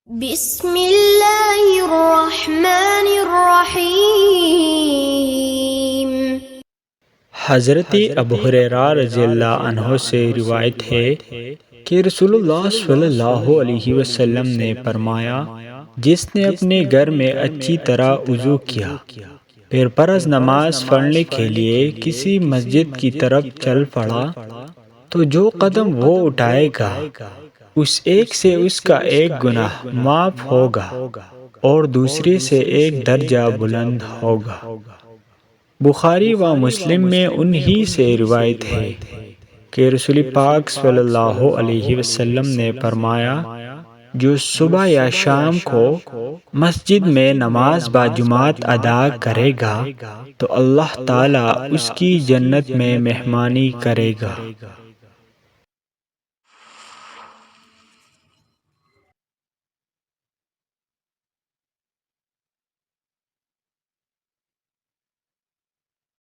بسم اللہ الرحمن الرحیم۔ حضرت ابو ہریرہ رضی اللہ عنہ سے روایت ہے کہ رسول اللہ صلی اللہ علیہ وسلم نے فرمایا، جس نے اپنے گھر میں اچھی طرح وضو کیا پھر فرض نماز پڑھنے کے لیے کسی مسجد کی طرف چل پڑا تو جو قدم وہ اٹھائے گا اس ایک سے اس کا ایک گناہ معاف ہوگا اور دوسرے سے ایک درجہ بلند ہوگا۔ بخاری و مسلم میں انہی سے روایت ہے کہ رسول پاک صلی اللہ علیہ وسلم نے فرمایا، جو صبح یا شام کو مسجد میں نماز باجماعت ادا کرے گا تو اللہ تعالیٰ اس کی جنت میں مہمانی کرے گا۔